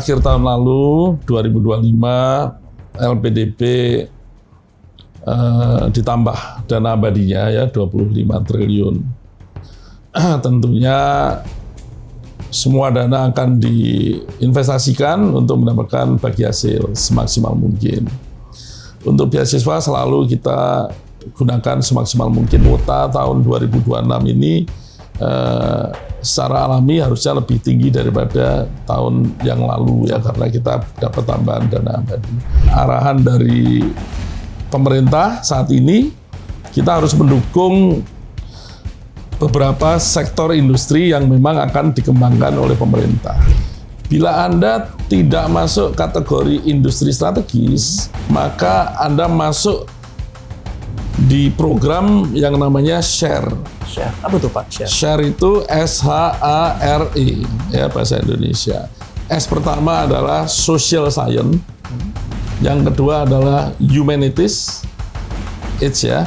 akhir tahun lalu 2025 LPDP ditambah dana abadinya ya 25 triliun. Tentunya semua dana akan diinvestasikan untuk mendapatkan bagi hasil semaksimal mungkin. Untuk beasiswa selalu kita gunakan semaksimal mungkin. Kuota tahun 2026 ini secara alami harusnya lebih tinggi daripada tahun yang lalu ya, karena kita dapat tambahan dana abadi. Arahan dari pemerintah saat ini, kita harus mendukung beberapa sektor industri yang memang akan dikembangkan oleh pemerintah. Bila Anda tidak masuk kategori industri strategis, maka Anda masuk di program yang namanya SHARE. Share. Apa tuh Pak? Share. SHARE itu S-H-A-R-E ya bahasa Indonesia. S pertama adalah Social Science, yang kedua adalah Humanities, H ya.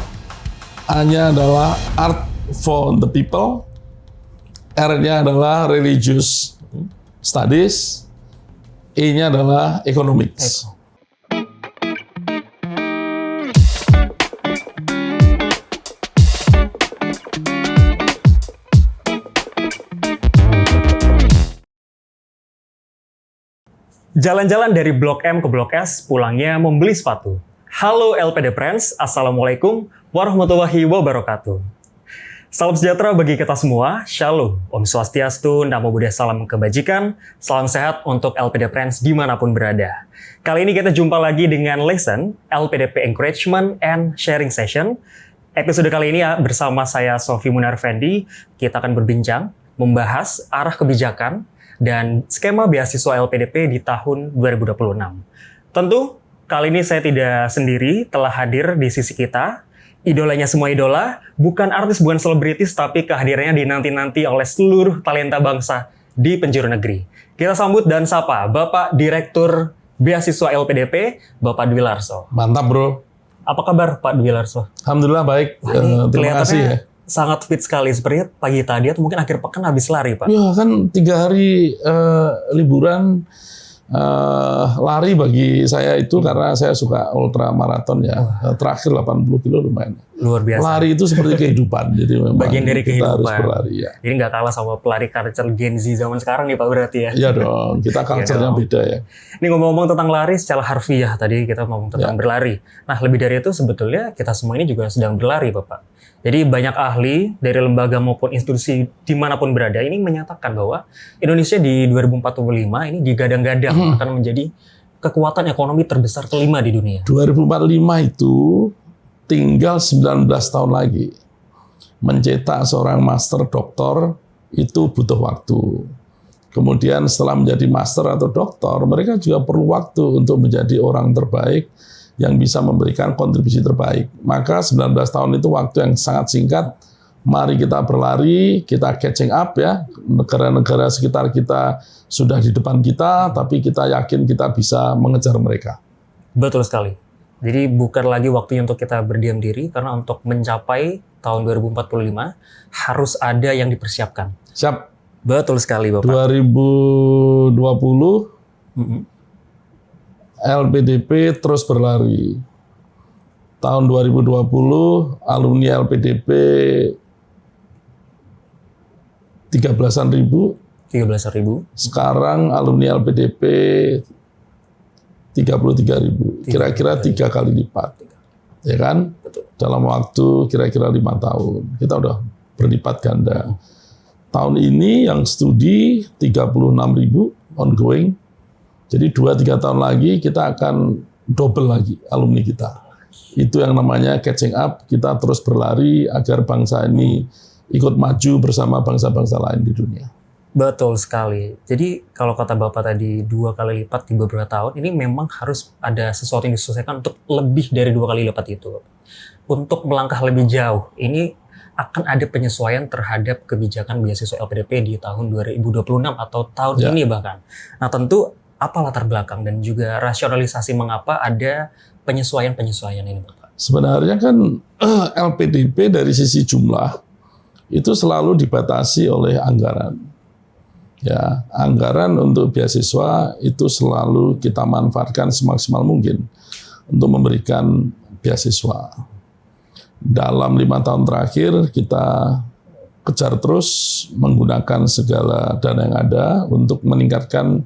A-nya adalah Art for the People, R-nya adalah Religious Studies, E-nya adalah Economics. Jalan-jalan dari Blok M ke Blok S, pulangnya membeli sepatu. Halo LPD Friends, Assalamualaikum warahmatullahi wabarakatuh. Salam sejahtera bagi kita semua, Shalom, Om Swastiastu, Namo Buddhaya, salam kebajikan, salam sehat untuk LPD Friends dimanapun berada. Kali ini kita jumpa lagi dengan lesson LPDP Encouragement and Sharing Session. Episode kali ini ya, bersama saya Sofi Munar Fendi, kita akan berbincang, membahas arah kebijakan dan skema beasiswa LPDP di tahun 2026. Tentu, kali ini saya tidak sendiri, telah hadir di sisi kita, idolanya semua idola, bukan artis, bukan selebritis, tapi kehadirannya dinanti-nanti oleh seluruh talenta bangsa di penjuru negeri. Kita sambut dan sapa Bapak Direktur Beasiswa LPDP, Bapak Dwi Larso. Mantap bro. Apa kabar Pak Dwi Larso? Alhamdulillah baik. Terima kasih ya. Sangat fit sekali, sepertinya pagi tadi atau mungkin akhir pekan habis lari Pak. Ya kan 3 hari liburan lari bagi saya itu karena saya suka ultra maraton ya. Terakhir 80 kilo lumayan. Luar biasa. Lari itu seperti kehidupan, jadi memang bagian dari kita kehidupan. harus berlari ya. Jadi nggak kalah sama pelari culture Gen Z zaman sekarang nih Pak berarti ya. Iya dong, kita culture-nya beda ya. Ini ngomong-ngomong tentang lari secara harfiah, tadi kita ngomong tentang berlari. Nah lebih dari itu sebetulnya kita semua ini juga sedang berlari Bapak. Jadi banyak ahli dari lembaga maupun institusi dimanapun berada ini menyatakan bahwa Indonesia di 2045 ini digadang-gadang akan menjadi kekuatan ekonomi terbesar kelima di dunia. 2045 itu tinggal 19 tahun lagi. Mencetak seorang master doktor itu butuh waktu. Kemudian setelah menjadi master atau doktor, mereka juga perlu waktu untuk menjadi orang terbaik yang bisa memberikan kontribusi terbaik. Maka 19 tahun itu waktu yang sangat singkat. Mari kita berlari, kita catching up ya. Negara-negara sekitar kita sudah di depan kita, tapi kita yakin kita bisa mengejar mereka. Betul sekali. Jadi bukan lagi waktunya untuk kita berdiam diri, karena untuk mencapai tahun 2045 harus ada yang dipersiapkan. Siap. Betul sekali Bapak. 2020 LPDP terus berlari. Tahun 2020 alumni LPDP 13-an ribu. 13.000. Sekarang alumni LPDP 33.000. Kira-kira 3 kali lipat. Ya kan? Betul. Dalam waktu kira-kira 5 tahun. Kita udah berlipat ganda. Tahun ini yang studi 36.000 ongoing. Jadi 2-3 tahun lagi kita akan double lagi alumni kita. Itu yang namanya catching up, kita terus berlari agar bangsa ini ikut maju bersama bangsa-bangsa lain di dunia. Betul sekali. Jadi kalau kata Bapak tadi 2 kali lipat di beberapa tahun, ini memang harus ada sesuatu yang diselesaikan untuk lebih dari 2 kali lipat itu. Untuk melangkah lebih jauh, ini akan ada penyesuaian terhadap kebijakan beasiswa LPDP di tahun 2026 atau tahun ini bahkan. Nah tentu apa latar belakang dan juga rasionalisasi mengapa ada penyesuaian-penyesuaian ini Bapak? Sebenarnya kan LPDP dari sisi jumlah itu selalu dibatasi oleh anggaran. Ya, anggaran untuk beasiswa itu selalu kita manfaatkan semaksimal mungkin untuk memberikan beasiswa. Dalam 5 tahun terakhir kita kejar terus menggunakan segala dana yang ada untuk meningkatkan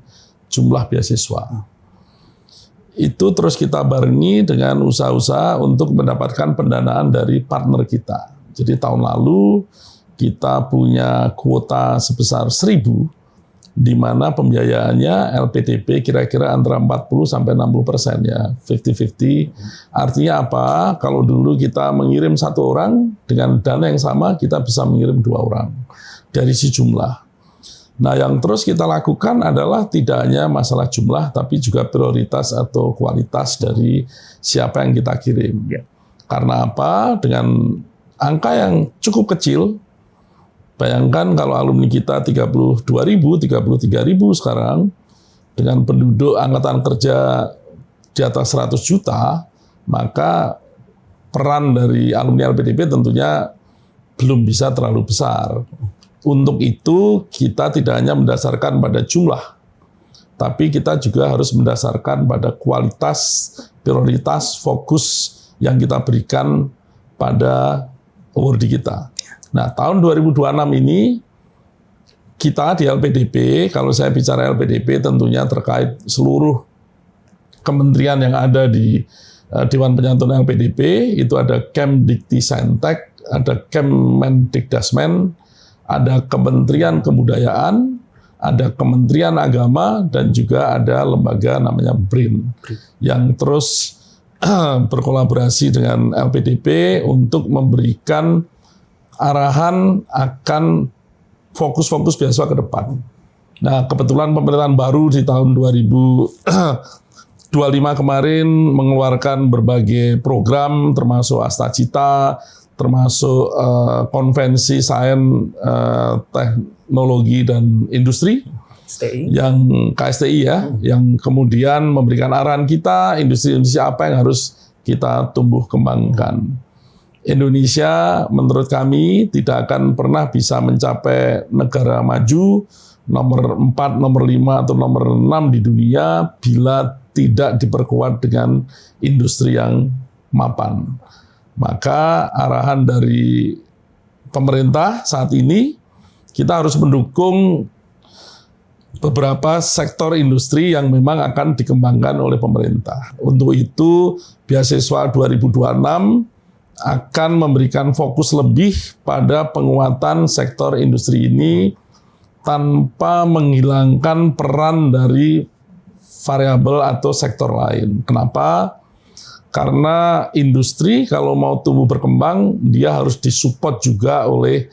jumlah beasiswa. Itu terus kita barengi dengan usaha-usaha untuk mendapatkan pendanaan dari partner kita. Jadi tahun lalu kita punya kuota sebesar 1.000, di mana pembiayaannya LPDP kira-kira antara 40-60% ya, 50-50. Artinya apa? Kalau dulu kita mengirim 1 orang, dengan dana yang sama kita bisa mengirim 2 orang dari si jumlah. Nah, yang terus kita lakukan adalah tidak hanya masalah jumlah, tapi juga prioritas atau kualitas dari siapa yang kita kirim. Karena apa? Dengan angka yang cukup kecil, bayangkan kalau alumni kita 32.000, 33.000 sekarang, dengan penduduk angkatan kerja di atas 100 juta, maka peran dari alumni LPDP tentunya belum bisa terlalu besar. Untuk itu, kita tidak hanya mendasarkan pada jumlah, tapi kita juga harus mendasarkan pada kualitas, prioritas, fokus yang kita berikan pada awardee kita. Nah, tahun 2026 ini kita di LPDP, kalau saya bicara LPDP tentunya terkait seluruh kementerian yang ada di Dewan Penyantun LPDP, itu ada Kemdikti-Saintek, ada Kemendikdasmen, ada Kementerian Kebudayaan, ada Kementerian Agama, dan juga ada lembaga namanya BRIN, yang terus berkolaborasi dengan LPDP untuk memberikan arahan akan fokus-fokus beasiswa ke depan. Nah, kebetulan pemerintahan baru di tahun 2025 kemarin mengeluarkan berbagai program, termasuk Astacita, termasuk konvensi sains, teknologi dan industri, yang KSTI ya, yang kemudian memberikan arahan kita industri-industri apa yang harus kita tumbuh kembangkan. Indonesia menurut kami tidak akan pernah bisa mencapai negara maju nomor 4, nomor 5, atau nomor 6 di dunia bila tidak diperkuat dengan industri yang mapan. Maka arahan dari pemerintah saat ini, kita harus mendukung beberapa sektor industri yang memang akan dikembangkan oleh pemerintah. Untuk itu, beasiswa 2026 akan memberikan fokus lebih pada penguatan sektor industri ini tanpa menghilangkan peran dari variabel atau sektor lain. Kenapa? Karena industri kalau mau tumbuh berkembang, dia harus disupport juga oleh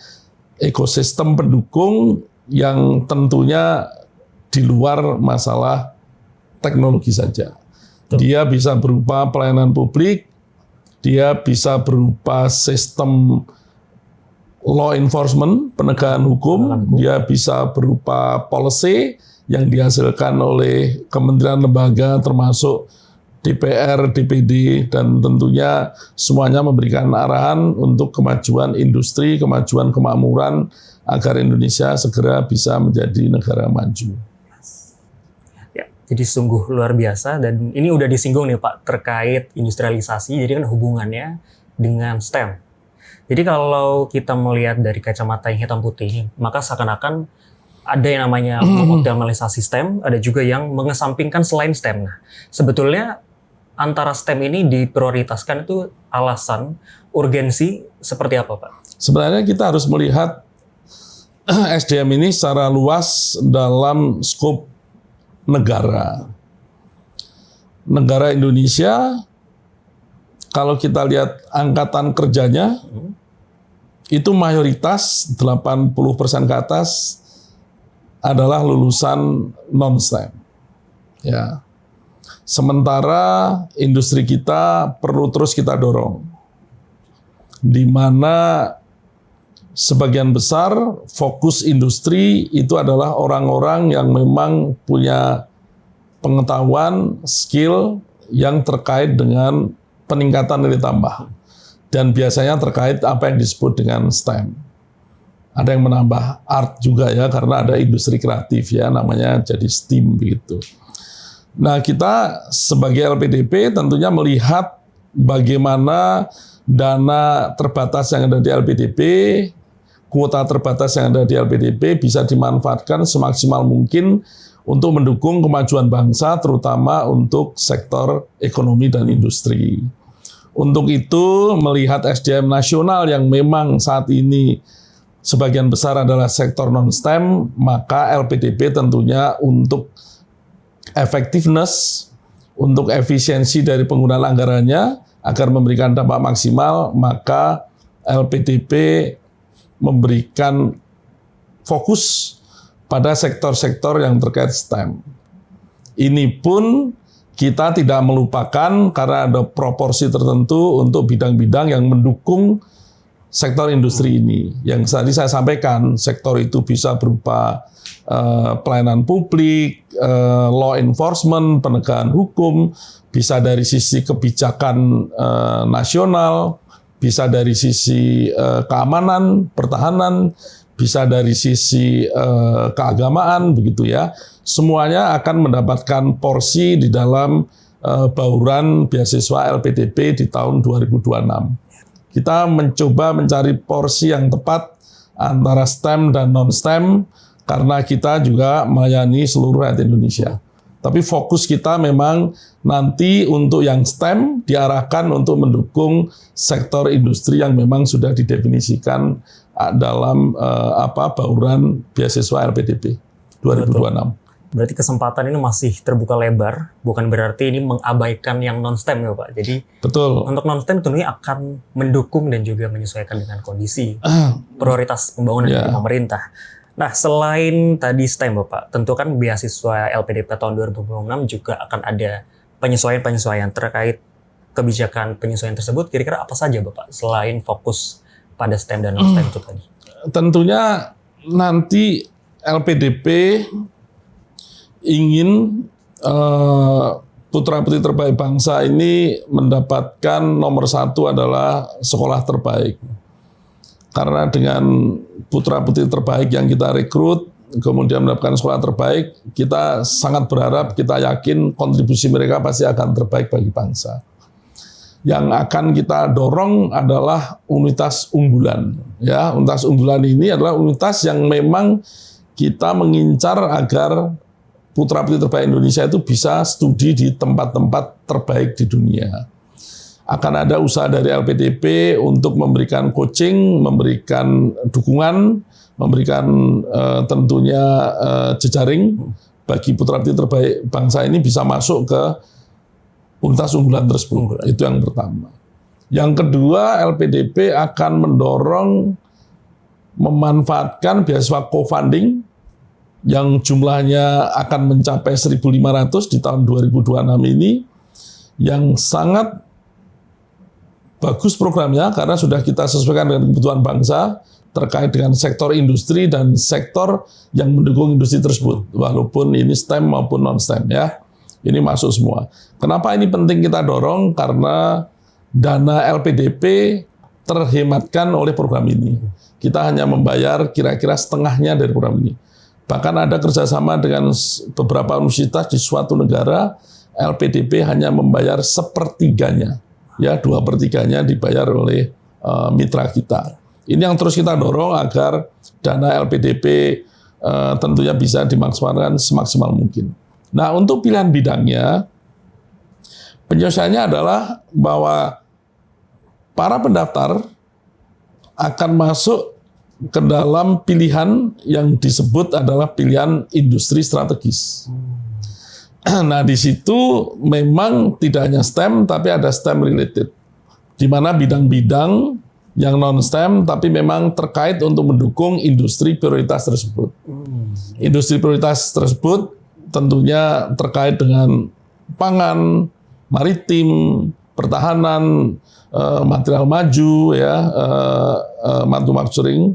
ekosistem pendukung yang tentunya di luar masalah teknologi saja. Dia bisa berupa pelayanan publik, dia bisa berupa sistem law enforcement, penegakan hukum, dia bisa berupa policy yang dihasilkan oleh kementerian lembaga termasuk DPR, DPD, dan tentunya semuanya memberikan arahan untuk kemajuan industri, kemajuan kemakmuran agar Indonesia segera bisa menjadi negara maju. Jadi sungguh luar biasa, dan ini udah disinggung nih Pak terkait industrialisasi, jadi kan hubungannya dengan STEM. Jadi kalau kita melihat dari kacamata yang hitam putih, maka seakan-akan ada yang namanya mengoptimalisasi STEM, ada juga yang mengesampingkan selain STEM. Nah, sebetulnya antara STEM ini diprioritaskan itu alasan, urgensi seperti apa Pak? Sebenarnya kita harus melihat SDM ini secara luas dalam skop negara. Negara Indonesia, kalau kita lihat angkatan kerjanya, itu mayoritas 80% ke atas adalah lulusan non-STEM. Ya. Sementara industri kita perlu terus kita dorong, di mana sebagian besar fokus industri itu adalah orang-orang yang memang punya pengetahuan, skill yang terkait dengan peningkatan nilai tambah. Dan biasanya terkait apa yang disebut dengan STEM. ada yang menambah art juga ya, karena ada industri kreatif ya, namanya jadi STEAM begitu. Nah, kita sebagai LPDP tentunya melihat bagaimana dana terbatas yang ada di LPDP, kuota terbatas yang ada di LPDP bisa dimanfaatkan semaksimal mungkin untuk mendukung kemajuan bangsa, terutama untuk sektor ekonomi dan industri. Untuk itu, melihat SDM nasional yang memang saat ini sebagian besar adalah sektor non-STEM, maka LPDP tentunya untuk effectiveness, untuk efisiensi dari penggunaan anggarannya, agar memberikan dampak maksimal, maka LPDP memberikan fokus pada sektor-sektor yang terkait STEM. Ini pun kita tidak melupakan karena ada proporsi tertentu untuk bidang-bidang yang mendukung sektor industri ini. Yang tadi saya sampaikan, sektor itu bisa berupa pelayanan publik, law enforcement, penegakan hukum, bisa dari sisi kebijakan nasional, bisa dari sisi keamanan, pertahanan, bisa dari sisi keagamaan, begitu ya. Semuanya akan mendapatkan porsi di dalam bauran beasiswa LPDP di tahun 2026. Kita mencoba mencari porsi yang tepat antara STEM dan non-STEM, karena kita juga melayani seluruh rakyat Indonesia. Tapi fokus kita memang nanti untuk yang STEM diarahkan untuk mendukung sektor industri yang memang sudah didefinisikan dalam bauran beasiswa LPDP 2026. Berarti kesempatan ini masih terbuka lebar, bukan berarti ini mengabaikan yang non-STEM ya Pak. Jadi betul. Untuk non-STEM tentunya akan mendukung dan juga menyesuaikan dengan kondisi prioritas pembangunan dari pemerintah. Nah, selain tadi STEM Bapak, tentu kan beasiswa LPDP tahun 2026 juga akan ada penyesuaian-penyesuaian terkait kebijakan penyesuaian tersebut. Kira-kira apa saja Bapak selain fokus pada STEM dan non-STEM itu tadi? Tentunya nanti LPDP ingin putra-putri terbaik bangsa ini mendapatkan nomor 1 adalah sekolah terbaik. Karena dengan putra-putri terbaik yang kita rekrut, kemudian mendapatkan sekolah terbaik, kita sangat berharap, kita yakin kontribusi mereka pasti akan terbaik bagi bangsa. Yang akan kita dorong adalah unitas unggulan. Ya, unitas unggulan ini adalah unitas yang memang kita mengincar agar putra-putri terbaik Indonesia itu bisa studi di tempat-tempat terbaik di dunia. Akan ada usaha dari LPDP untuk memberikan coaching, memberikan dukungan, memberikan tentunya jejaring bagi putra-putri terbaik bangsa ini bisa masuk ke unitas unggulan tersebut. Itu yang pertama. Yang kedua, LPDP akan mendorong memanfaatkan beasiswa co-funding yang jumlahnya akan mencapai 1.500 di tahun 2026 ini, yang sangat bagus programnya karena sudah kita sesuaikan dengan kebutuhan bangsa terkait dengan sektor industri dan sektor yang mendukung industri tersebut, walaupun ini STEM maupun non-STEM ya. Ini masuk semua. Kenapa ini penting kita dorong? Karena dana LPDP terhematkan oleh program ini. Kita hanya membayar kira-kira setengahnya dari program ini. Bahkan ada kerjasama dengan beberapa universitas di suatu negara, LPDP hanya membayar sepertiganya. Ya, 2/3-nya dibayar oleh mitra kita. Ini yang terus kita dorong agar dana LPDP tentunya bisa dimaksimalkan semaksimal mungkin. Nah, untuk pilihan bidangnya, penyelesaiannya adalah bahwa para pendaftar akan masuk ke dalam pilihan yang disebut adalah pilihan industri strategis. Nah, di situ memang tidak hanya STEM, tapi ada STEM related, di mana bidang-bidang yang non-STEM, tapi memang terkait untuk mendukung industri prioritas tersebut. Industri prioritas tersebut tentunya terkait dengan pangan, maritim, pertahanan, material maju, ya, manufacturing.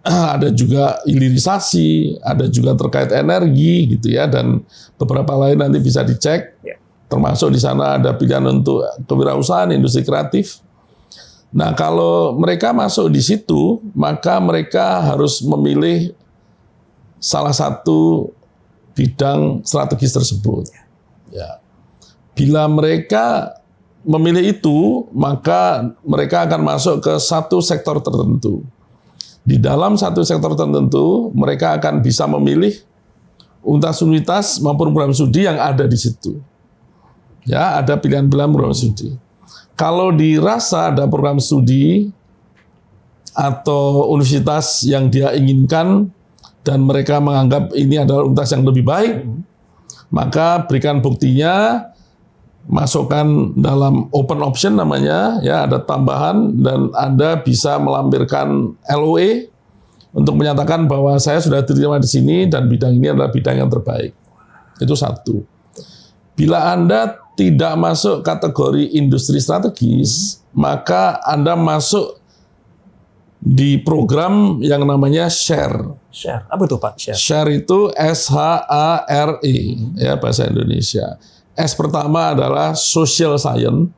Ada juga hilirisasi, ada juga terkait energi gitu ya, dan beberapa lain nanti bisa dicek. Termasuk di sana ada pilihan untuk kewirausahaan, industri kreatif. Nah, kalau mereka masuk di situ, maka mereka harus memilih salah satu bidang strategis tersebut. Ya. Bila mereka memilih itu, maka mereka akan masuk ke satu sektor tertentu. Di dalam satu sektor tertentu, mereka akan bisa memilih universitas maupun program studi yang ada di situ. Ya, ada pilihan-pilihan program studi. Kalau dirasa ada program studi atau universitas yang dia inginkan dan mereka menganggap ini adalah universitas yang lebih baik, maka berikan buktinya, masukkan dalam open option namanya, ya ada tambahan dan Anda bisa melampirkan LOE untuk menyatakan bahwa saya sudah diterima di sini dan bidang ini adalah bidang yang terbaik. Itu satu. Bila Anda tidak masuk kategori industri strategis, maka Anda masuk di program yang namanya SHARE. SHARE, apa itu Pak? SHARE. SHARE itu SHARE, ya bahasa Indonesia. S pertama adalah social science,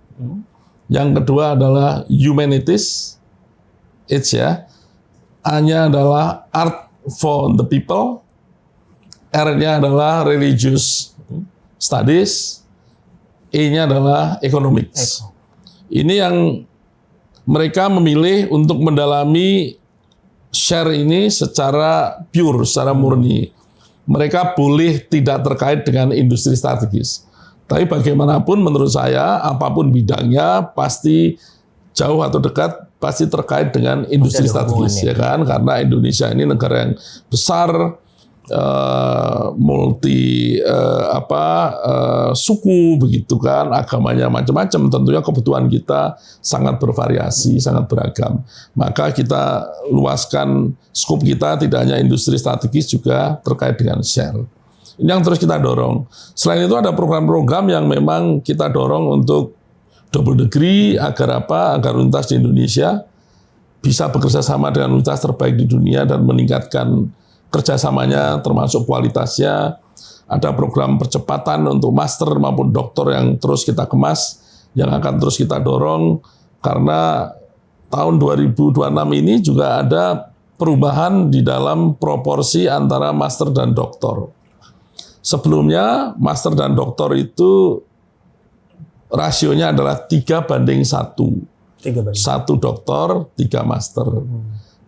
yang kedua adalah humanities, H ya, A-nya adalah art for the people, R-nya adalah religious studies, E-nya adalah economics. Ini yang mereka memilih untuk mendalami SHARE ini secara pure, secara murni. Mereka boleh tidak terkait dengan industri strategis. Tapi bagaimanapun menurut saya, apapun bidangnya pasti jauh atau dekat pasti terkait dengan industri strategis, ya kan? Karena Indonesia ini negara yang besar, multi suku begitu kan, agamanya macam-macam. Tentunya kebutuhan kita sangat bervariasi, sangat beragam. Maka kita luaskan skop kita tidak hanya industri strategis, juga terkait dengan SHARE. Ini yang terus kita dorong. Selain itu ada program-program yang memang kita dorong untuk double degree agar apa? Agar universitas di Indonesia bisa bekerja sama dengan universitas terbaik di dunia dan meningkatkan kerjasamanya termasuk kualitasnya. Ada program percepatan untuk master maupun doktor yang terus kita kemas, yang akan terus kita dorong karena tahun 2026 ini juga ada perubahan di dalam proporsi antara master dan doktor. Sebelumnya, master dan doktor itu rasionya adalah 3:1. 1 doktor, 3 master.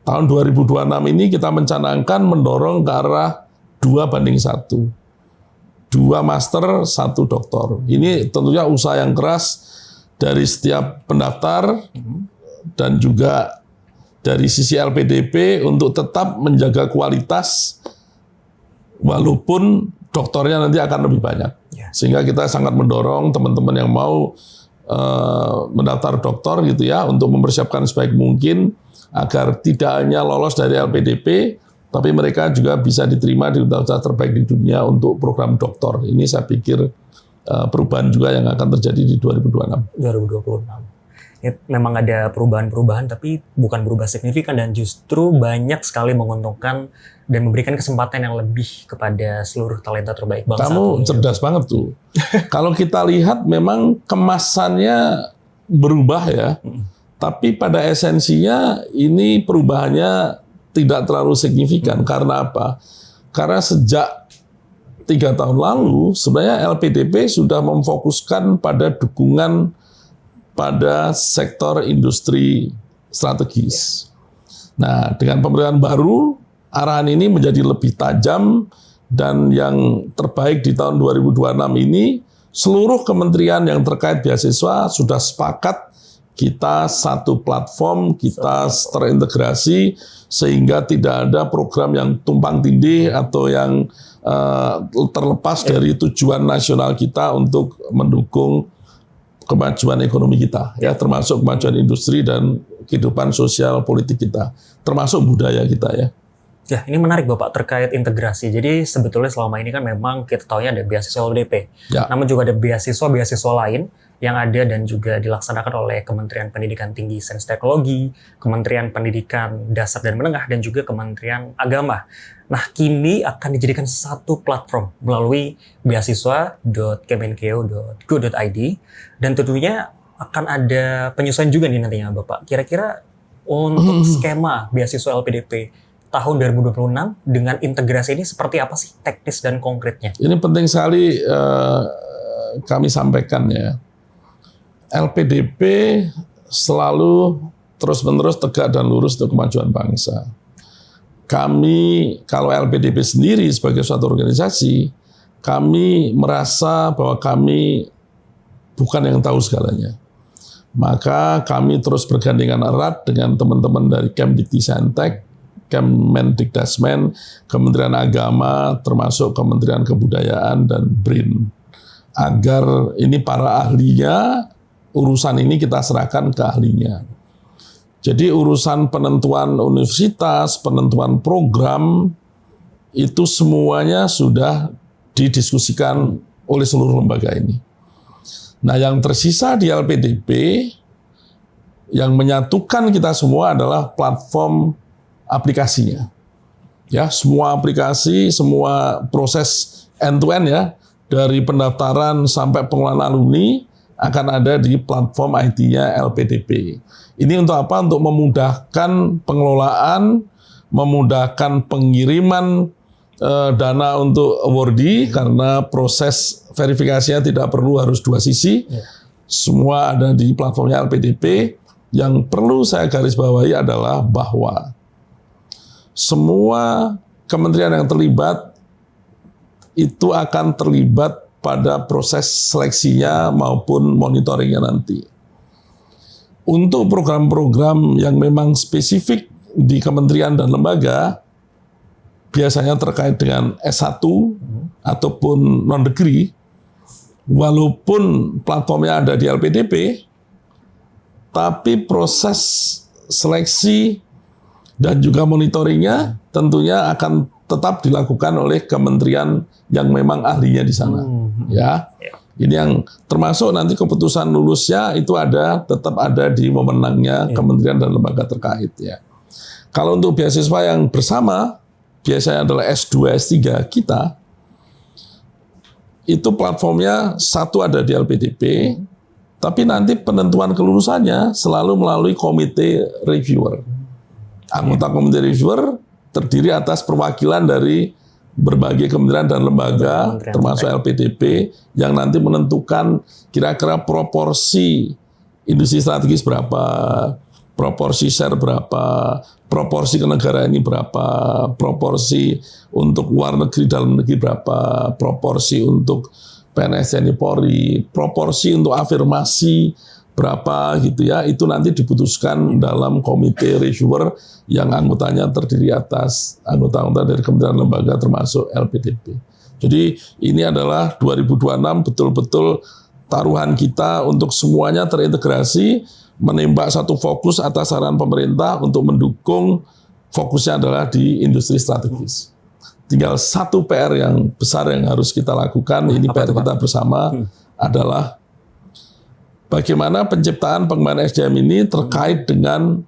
Tahun 2026 ini kita mencanangkan mendorong ke arah 2:1. 2 master, 1 doktor. Ini tentunya usaha yang keras dari setiap pendaftar dan juga dari sisi LPDP untuk tetap menjaga kualitas walaupun doktornya nanti akan lebih banyak. Sehingga kita sangat mendorong teman-teman yang mau mendaftar doktor gitu ya, untuk mempersiapkan sebaik mungkin agar tidak hanya lolos dari LPDP, tapi mereka juga bisa diterima di universitas terbaik di dunia untuk program doktor. Ini saya pikir perubahan juga yang akan terjadi di 2026. 2026. Memang ada perubahan-perubahan, tapi bukan berubah signifikan dan justru banyak sekali menguntungkan dan memberikan kesempatan yang lebih kepada seluruh talenta terbaik bangsa. Kamu cerdas banget tuh. Kalau kita lihat memang kemasannya berubah ya, tapi pada esensinya ini perubahannya tidak terlalu signifikan. Karena apa? Karena sejak 3 tahun lalu sebenarnya LPDP sudah memfokuskan pada dukungan pada sektor industri strategis. Nah, dengan pemerintahan baru, arahan ini menjadi lebih tajam dan yang terbaik di tahun 2026 ini, seluruh kementerian yang terkait beasiswa sudah sepakat kita satu platform, kita terintegrasi sehingga tidak ada program yang tumpang tindih atau yang terlepas dari tujuan nasional kita untuk mendukung kemajuan ekonomi kita, ya, termasuk kemajuan industri dan kehidupan sosial politik kita, termasuk budaya kita ya. Ya, ini menarik Bapak terkait integrasi. Jadi sebetulnya selama ini kan memang kita tahunya ada beasiswa LPDP, Ya. namun juga ada beasiswa lain yang ada dan juga dilaksanakan oleh Kementerian Pendidikan Tinggi Sains Teknologi, Kementerian Pendidikan Dasar dan Menengah, dan juga Kementerian Agama. Nah, kini akan dijadikan satu platform melalui beasiswa.kemenkeu.go.id, dan tentunya akan ada penyesuaian juga nih nantinya Bapak. Kira-kira untuk skema beasiswa LPDP tahun 2026 dengan integrasi ini seperti apa sih teknis dan konkretnya? Ini penting sekali kami sampaikan ya. LPDP selalu terus-menerus tegak dan lurus untuk kemajuan bangsa. Kami, kalau LPDP sendiri sebagai suatu organisasi, kami merasa bahwa kami bukan yang tahu segalanya. Maka kami terus bergandengan erat dengan teman-teman dari Kemdikti-Saintek, Kemendikdasmen, Kementerian Agama, termasuk Kementerian Kebudayaan dan BRIN. Agar ini para ahlinya, urusan ini kita serahkan ke ahlinya. Jadi urusan penentuan universitas, penentuan program, itu semuanya sudah didiskusikan oleh seluruh lembaga ini. Nah, yang tersisa di LPDP, yang menyatukan kita semua adalah platform aplikasinya. Ya, semua aplikasi, semua proses end-to-end ya, dari pendaftaran sampai pengelolaan alumni, akan ada di platform IT-nya LPDP. Ini untuk apa? Untuk memudahkan pengelolaan, memudahkan pengiriman dana untuk awardee, karena proses verifikasinya tidak perlu harus dua sisi. Semua ada di platformnya LPDP. Yang perlu saya garis bawahi adalah bahwa semua kementerian yang terlibat itu akan terlibat pada proses seleksinya maupun monitoringnya nanti. Untuk program-program yang memang spesifik di kementerian dan lembaga, biasanya terkait dengan S1 ataupun non-degree, walaupun platformnya ada di LPDP, tapi proses seleksi dan juga monitoringnya tentunya akan tetap dilakukan oleh kementerian yang memang ahlinya di sana. Ya, ini yang termasuk nanti keputusan lulusnya itu tetap ada di wewenangnya kementerian dan lembaga terkait ya. Kalau untuk beasiswa yang bersama, biasanya adalah S2, S3 kita, itu platformnya satu ada di LPDP, tapi nanti penentuan kelulusannya selalu melalui komite reviewer. Anggota komite reviewer terdiri atas perwakilan dari berbagai kementerian dan lembaga, termasuk LPDP, yang nanti menentukan kira-kira proporsi industri strategis berapa, proporsi share berapa, proporsi ke negara ini berapa, proporsi untuk luar negeri dalam negeri berapa, proporsi untuk PNS TNI Polri, proporsi untuk afirmasi berapa gitu ya, itu nanti diputuskan dalam komite reviewer yang anggotanya terdiri atas anggota-anggota dari kementerian lembaga termasuk LPDP. Jadi ini adalah 2026 betul-betul taruhan kita untuk semuanya terintegrasi, menembak satu fokus atas saran pemerintah untuk mendukung, fokusnya adalah di industri strategis. Tinggal satu PR yang besar yang harus kita lakukan, ini PR kita bersama adalah bagaimana penciptaan pengembangan SDM ini terkait dengan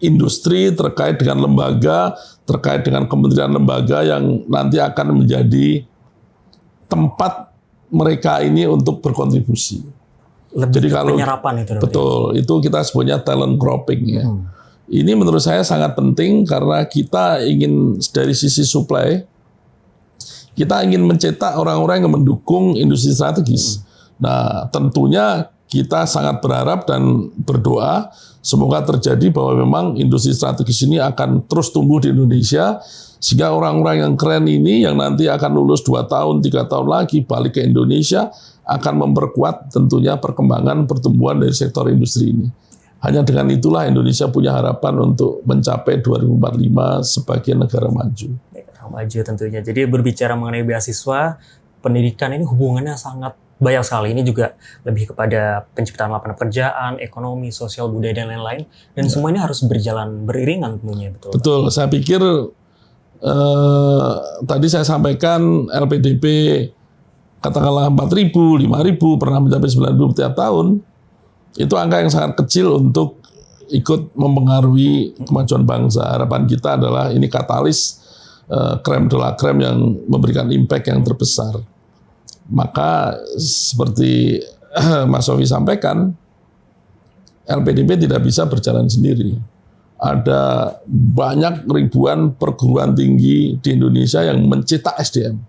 industri, terkait dengan lembaga, terkait dengan kementerian lembaga yang nanti akan menjadi tempat mereka ini untuk berkontribusi. Jadi kalau penyerapan itu. Betul, itu kita sebutnya talent cropping ya. Ini menurut saya sangat penting karena kita ingin dari sisi supply, kita ingin mencetak orang-orang yang mendukung industri strategis. Nah, tentunya kita sangat berharap dan berdoa semoga terjadi bahwa memang industri strategis ini akan terus tumbuh di Indonesia, sehingga orang-orang yang keren ini yang nanti akan lulus 2 tahun, 3 tahun lagi balik ke Indonesia akan memperkuat tentunya perkembangan pertumbuhan dari sektor industri ini. Hanya dengan itulah Indonesia punya harapan untuk mencapai 2045 sebagai negara maju. Negara maju tentunya. Jadi berbicara mengenai beasiswa, pendidikan ini hubungannya sangat banyak sekali. Ini juga lebih kepada penciptaan lapangan pekerjaan, ekonomi, sosial, budaya, dan lain-lain. Dan semua ini harus berjalan beriringan tentunya. Betul. Saya pikir tadi saya sampaikan LPDP katakanlah 4.000, 5.000, pernah mencapai 9.000 tiap tahun. Itu angka yang sangat kecil untuk ikut mempengaruhi kemajuan bangsa. Harapan kita adalah ini katalis krem de la krem yang memberikan impact yang terbesar. Maka seperti Mas Sofi sampaikan, LPDP tidak bisa berjalan sendiri. Ada banyak ribuan perguruan tinggi di Indonesia yang mencetak SDM.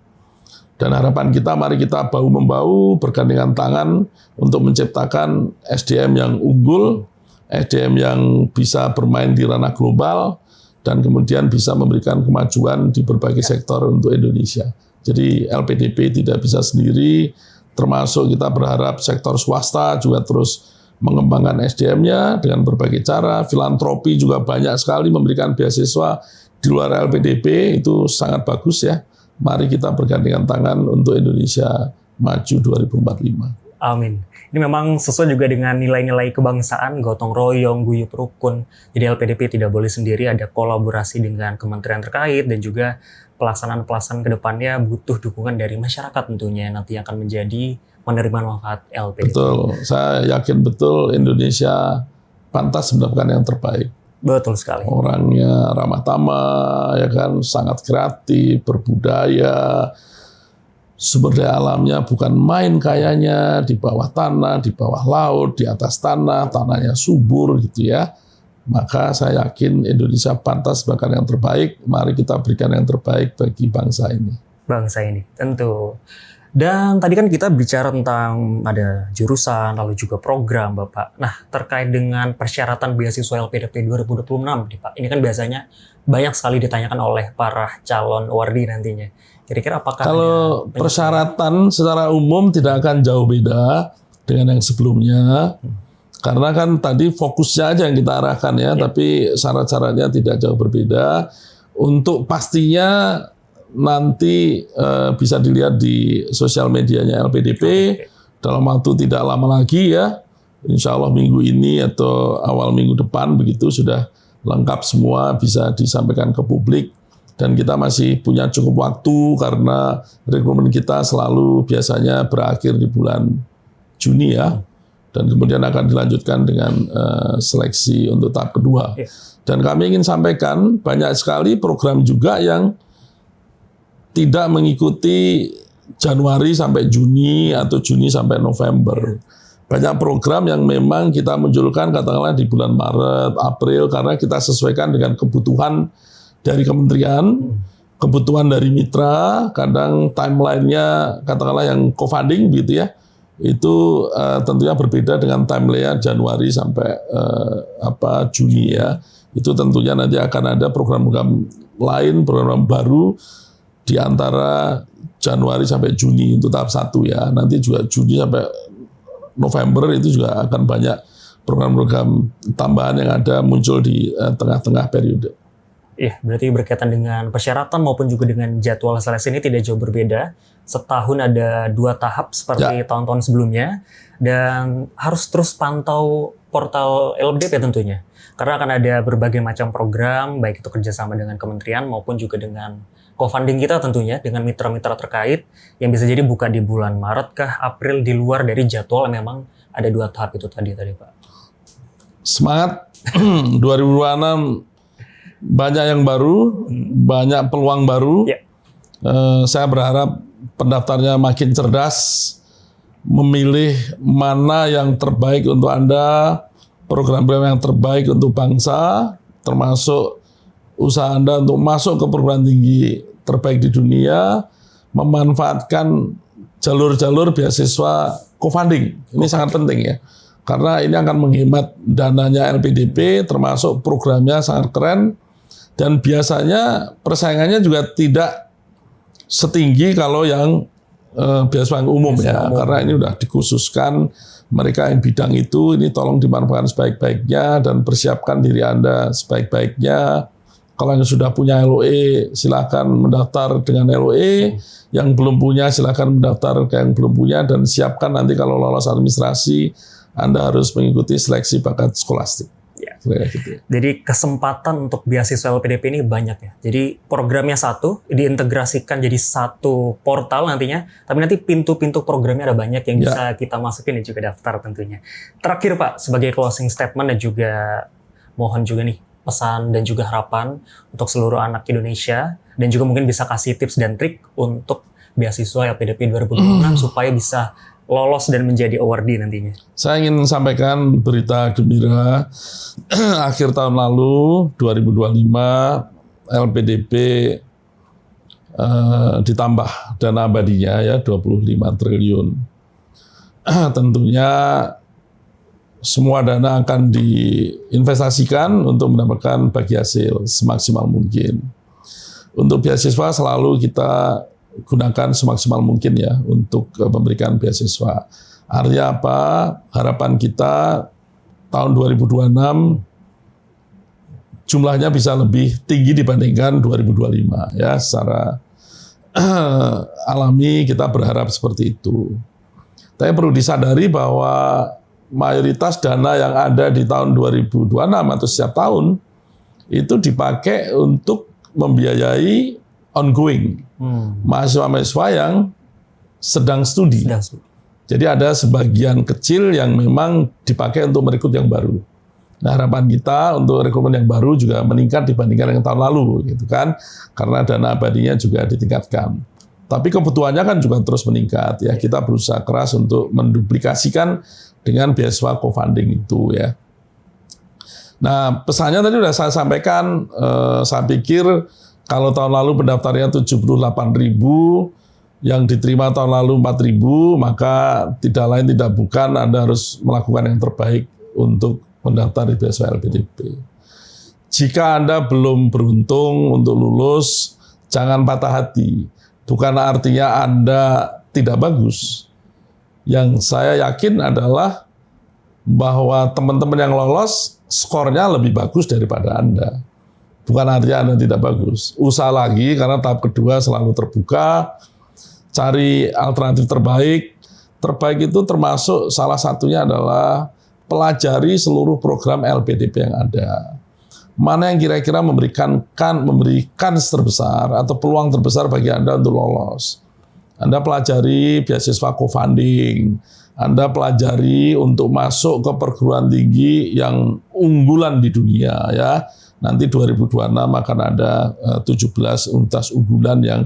Dan harapan kita, mari kita bahu-membahu, bergandengan tangan untuk menciptakan SDM yang unggul, SDM yang bisa bermain di ranah global, dan kemudian bisa memberikan kemajuan di berbagai sektor untuk Indonesia. Jadi LPDP tidak bisa sendiri, termasuk kita berharap sektor swasta juga terus mengembangkan SDM-nya dengan berbagai cara. Filantropi juga banyak sekali memberikan beasiswa di luar LPDP, itu sangat bagus ya. Mari kita bergandengan tangan untuk Indonesia maju 2045. Amin. Ini memang sesuai juga dengan nilai-nilai kebangsaan, gotong royong, guyup rukun. Jadi LPDP tidak boleh sendiri, ada kolaborasi dengan kementerian terkait dan juga pelaksanaan-pelaksanaan ke depannya butuh dukungan dari masyarakat tentunya nanti akan menjadi menerima manfaat LPDP. Betul, saya yakin betul Indonesia pantas mendapatkan yang terbaik. Betul sekali. Orangnya ramah tamah, ya kan, sangat kreatif, berbudaya, sumber daya alamnya bukan main kayanya, di bawah tanah, di bawah laut, di atas tanah, tanahnya subur gitu ya. Maka saya yakin Indonesia pantas bahkan yang terbaik. Mari kita berikan yang terbaik bagi bangsa ini. Bangsa ini, tentu. Dan tadi kan kita bicara tentang ada jurusan, lalu juga program, Bapak. Nah, terkait dengan persyaratan beasiswa LPDP 2026, nih, Pak. Ini kan biasanya banyak sekali ditanyakan oleh para calon awardee nantinya. Kira-kira apakah kalau persyaratan secara umum tidak akan jauh beda dengan yang sebelumnya. Karena kan tadi fokusnya aja yang kita arahkan ya, tapi syarat-syaratnya tidak jauh berbeda. Untuk pastinya nanti bisa dilihat di sosial medianya LPDP dalam waktu tidak lama lagi ya, insya Allah minggu ini atau awal minggu depan begitu sudah lengkap semua bisa disampaikan ke publik. Dan kita masih punya cukup waktu karena rekrutmen kita selalu biasanya berakhir di bulan Juni ya, dan kemudian akan dilanjutkan dengan seleksi untuk tahap kedua. Dan kami ingin sampaikan banyak sekali program juga yang tidak mengikuti Januari sampai Juni atau Juni sampai November. Banyak program yang memang kita munculkan katakanlah di bulan Maret, April, karena kita sesuaikan dengan kebutuhan dari kementerian, kebutuhan dari mitra, kadang timeline-nya katakanlah yang co-funding gitu ya, itu tentunya berbeda dengan timeline Januari sampai Juni ya. Itu tentunya nanti akan ada program-program lain, program baru di antara Januari sampai Juni untuk tahap 1 ya. Nanti juga Juni sampai November itu juga akan banyak program-program tambahan yang ada muncul di tengah-tengah periode. Iya, berarti berkaitan dengan persyaratan maupun juga dengan jadwal seleksi ini tidak jauh berbeda. Setahun ada 2 tahap seperti tahun-tahun sebelumnya. Dan harus terus pantau portal LPDP tentunya. Karena akan ada berbagai macam program, baik itu kerjasama dengan kementerian maupun juga dengan co-funding kita tentunya, dengan mitra-mitra terkait, yang bisa jadi buka di bulan Maret kah, April, di luar dari jadwal memang ada 2 tahap itu tadi Pak. Semangat 2026, banyak yang baru, banyak peluang baru. Saya berharap pendaftarnya makin cerdas, memilih mana yang terbaik untuk Anda, program-program yang terbaik untuk bangsa, termasuk usaha Anda untuk masuk ke perguruan tinggi terbaik di dunia, memanfaatkan jalur-jalur beasiswa co-funding. Ini sangat penting ya, karena ini akan menghemat dananya LPDP, termasuk programnya sangat keren, dan biasanya persaingannya juga tidak setinggi kalau yang beasiswa yang umum ya, karena ini sudah dikhususkan mereka yang bidang itu, ini tolong dimanfaatkan sebaik-baiknya dan persiapkan diri Anda sebaik-baiknya. Kalau yang sudah punya LOE, silakan mendaftar dengan LOE. Yang belum punya, silakan mendaftar ke yang belum punya. Dan siapkan nanti kalau lolos administrasi, Anda harus mengikuti seleksi bakat skolastik. Gitu. Jadi kesempatan untuk beasiswa LPDP ini banyak ya. Jadi programnya satu, diintegrasikan jadi satu portal nantinya. Tapi nanti pintu-pintu programnya ada banyak yang bisa kita masukin dan juga daftar tentunya. Terakhir Pak, sebagai closing statement dan juga mohon juga nih, pesan dan juga harapan untuk seluruh anak Indonesia dan juga mungkin bisa kasih tips dan trik untuk beasiswa LPDP 2026 supaya bisa lolos dan menjadi awardee nantinya? Saya ingin sampaikan berita gembira. Akhir tahun lalu 2025 LPDP ditambah dana abadinya ya 25 triliun. Tentunya semua dana akan diinvestasikan untuk mendapatkan bagi hasil semaksimal mungkin. Untuk beasiswa selalu kita gunakan semaksimal mungkin ya untuk memberikan beasiswa. Artinya apa? Harapan kita tahun 2026 jumlahnya bisa lebih tinggi dibandingkan 2025 ya, secara alami kita berharap seperti itu. Tapi perlu disadari bahwa mayoritas dana yang ada di tahun 2026 atau setiap tahun itu dipakai untuk membiayai ongoing mahasiswa-mahasiswa yang sedang studi. Jadi ada sebagian kecil yang memang dipakai untuk merekrut yang baru. Nah, harapan kita untuk rekrutmen yang baru juga meningkat dibandingkan dengan tahun lalu, gitu kan? Karena dana abadinya juga ditingkatkan. Tapi kebutuhannya kan juga terus meningkat ya. Kita berusaha keras untuk menduplikasikan dengan beasiswa co-funding itu ya. Nah, pesannya tadi sudah saya sampaikan. Saya pikir kalau tahun lalu pendaftarnya 78.000, yang diterima tahun lalu 4.000, maka tidak lain tidak bukan Anda harus melakukan yang terbaik untuk mendaftar di beasiswa LPDP. Jika Anda belum beruntung untuk lulus, jangan patah hati. Bukan artinya Anda tidak bagus. Yang saya yakin adalah bahwa teman-teman yang lolos skornya lebih bagus daripada Anda. Bukan artinya Anda tidak bagus. Usaha lagi karena tahap kedua selalu terbuka. Cari alternatif terbaik. Terbaik itu termasuk salah satunya adalah pelajari seluruh program LPDP yang ada. Mana yang kira-kira memberikan terbesar atau peluang terbesar bagi Anda untuk lolos. Anda pelajari beasiswa co-funding, Anda pelajari untuk masuk ke perguruan tinggi yang unggulan di dunia ya. Nanti 2026 akan ada 17 universitas unggulan yang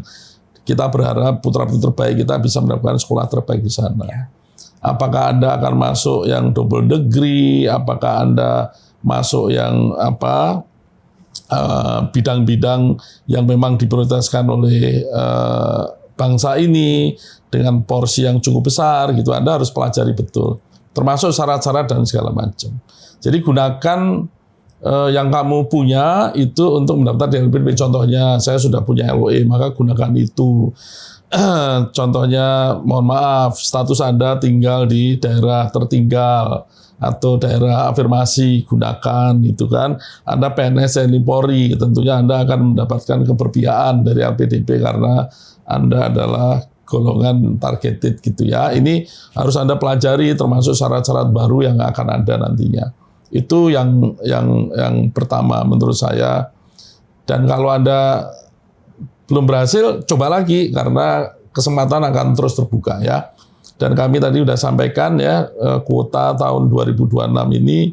kita berharap putra-putri terbaik kita bisa mendapatkan sekolah terbaik di sana. Apakah Anda akan masuk yang double degree? Apakah Anda masuk yang bidang-bidang yang memang diprioritaskan oleh bangsa ini dengan porsi yang cukup besar gitu? Anda harus pelajari betul, termasuk syarat-syarat dan segala macam. Jadi gunakan yang kamu punya itu untuk mendaftar di LPDP. Contohnya saya sudah punya LOE, maka gunakan itu. Contohnya, mohon maaf, status Anda tinggal di daerah tertinggal atau daerah afirmasi, gunakan gitu kan. Anda PNS TNI Polri, tentunya Anda akan mendapatkan keberpihakan dari LPDP karena Anda adalah golongan targeted gitu ya. Ini harus Anda pelajari, termasuk syarat-syarat baru yang akan ada nantinya. Itu yang pertama menurut saya. Dan kalau Anda belum berhasil, coba lagi karena kesempatan akan terus terbuka ya. Dan kami tadi sudah sampaikan ya, kuota tahun 2026 ini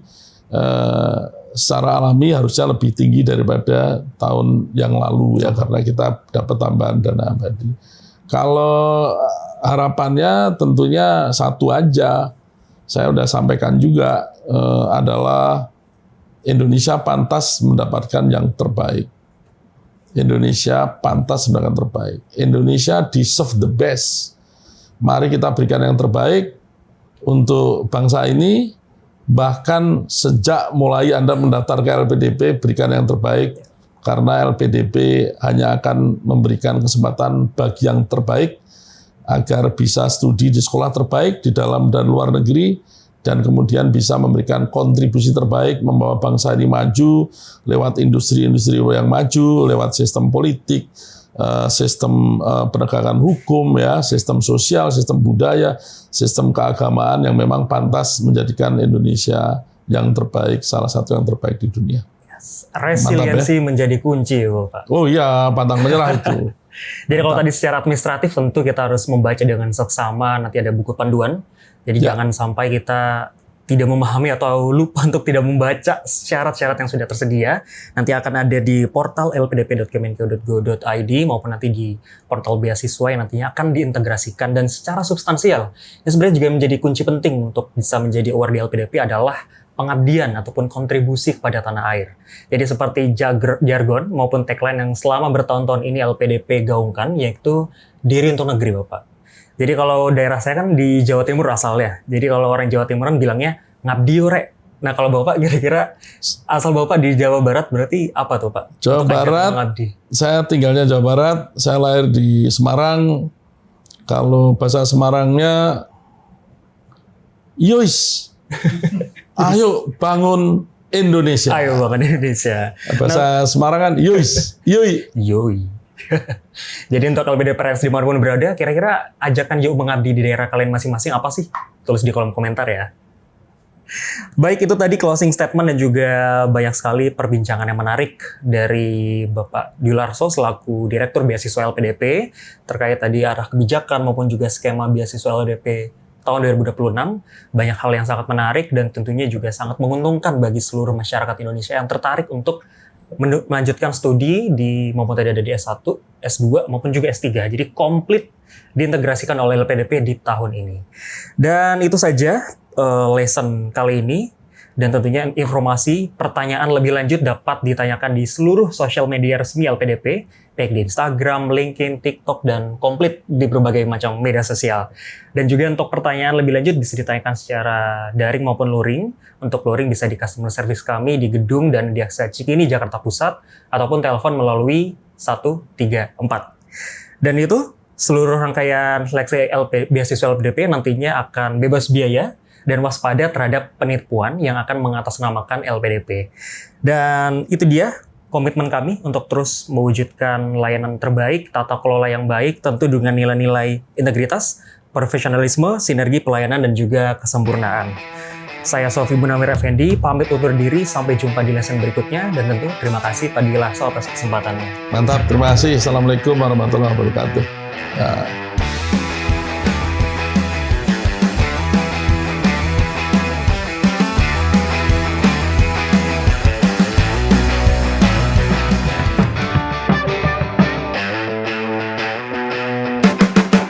secara alami harusnya lebih tinggi daripada tahun yang lalu ya, karena kita dapat tambahan dana abadi. Kalau harapannya tentunya satu aja, saya sudah sampaikan juga, adalah Indonesia pantas mendapatkan yang terbaik. Indonesia pantas mendapatkan terbaik. Indonesia deserve the best. Mari kita berikan yang terbaik untuk bangsa ini. Bahkan sejak mulai Anda mendaftar ke LPDP, berikan yang terbaik. Karena LPDP hanya akan memberikan kesempatan bagi yang terbaik agar bisa studi di sekolah terbaik di dalam dan luar negeri, dan kemudian bisa memberikan kontribusi terbaik membawa bangsa ini maju lewat industri-industri yang maju, lewat sistem politik, sistem penegakan hukum, ya, sistem sosial, sistem budaya, sistem keagamaan yang memang pantas menjadikan Indonesia yang terbaik, salah satu yang terbaik di dunia. Resiliensi menjadi kunci, Pak. Oh iya, pantang menyerah itu. Jadi kalau tadi secara administratif tentu kita harus membaca dengan seksama, nanti ada buku panduan. Jadi jangan sampai kita tidak memahami atau lupa untuk tidak membaca syarat-syarat yang sudah tersedia, nanti akan ada di portal lpdp.kemenkeu.go.id maupun nanti di portal beasiswa yang nantinya akan diintegrasikan. Dan secara substansial, yang sebenarnya juga menjadi kunci penting untuk bisa menjadi award di LPDP adalah pengabdian ataupun kontribusi kepada tanah air. Jadi seperti jargon maupun tagline yang selama bertahun-tahun ini LPDP gaungkan, yaitu diri untuk negeri, Bapak. Jadi kalau daerah saya kan di Jawa Timur asalnya. Jadi kalau orang Jawa Timuran bilangnya ngabdi rek. Nah kalau Bapak kira-kira asal Bapak di Jawa Barat berarti apa tuh Pak? Jawa Barat, saya tinggalnya Jawa Barat, saya lahir di Semarang. Kalau bahasa Semarangnya, yois, ayo bangun Indonesia. Ayo bangun Indonesia. Bahasa Semarang kan yois, yoi. Yoi. Jadi untuk LPDP dimanapun berada, kira-kira ajakan Yuk mengabdi di daerah kalian masing-masing apa sih? Tulis di kolom komentar ya. Baik, itu tadi closing statement dan juga banyak sekali perbincangan yang menarik dari Bapak Dwi Larso selaku Direktur Beasiswa LPDP terkait tadi arah kebijakan maupun juga skema beasiswa LPDP tahun 2026. Banyak hal yang sangat menarik dan tentunya juga sangat menguntungkan bagi seluruh masyarakat Indonesia yang tertarik untuk melanjutkan studi di maupun tadi ada di S1, S2 maupun juga S3. Jadi komplit diintegrasikan oleh LPDP di tahun ini. Dan itu saja lesson kali ini. Dan tentunya informasi, pertanyaan lebih lanjut dapat ditanyakan di seluruh sosial media resmi LPDP, baik di Instagram, LinkedIn, TikTok, dan komplit di berbagai macam media sosial. Dan juga untuk pertanyaan lebih lanjut bisa ditanyakan secara daring maupun luring. Untuk luring bisa di customer service kami di gedung dan di Aksa Cikini, Jakarta Pusat, ataupun telepon melalui 134. Dan itu seluruh rangkaian seleksi beasiswa LPDP nantinya akan bebas biaya dan waspada terhadap penipuan yang akan mengatasnamakan LPDP. Dan itu dia komitmen kami untuk terus mewujudkan layanan terbaik, tata kelola yang baik, tentu dengan nilai-nilai integritas, profesionalisme, sinergi pelayanan, dan juga kesempurnaan. Saya Sofi Munawir Effendi, pamit undur diri, sampai jumpa di lesson berikutnya, dan tentu terima kasih Pak Dwi Larso atas kesempatannya. Mantap, terima kasih. Assalamualaikum warahmatullahi wabarakatuh. Ya.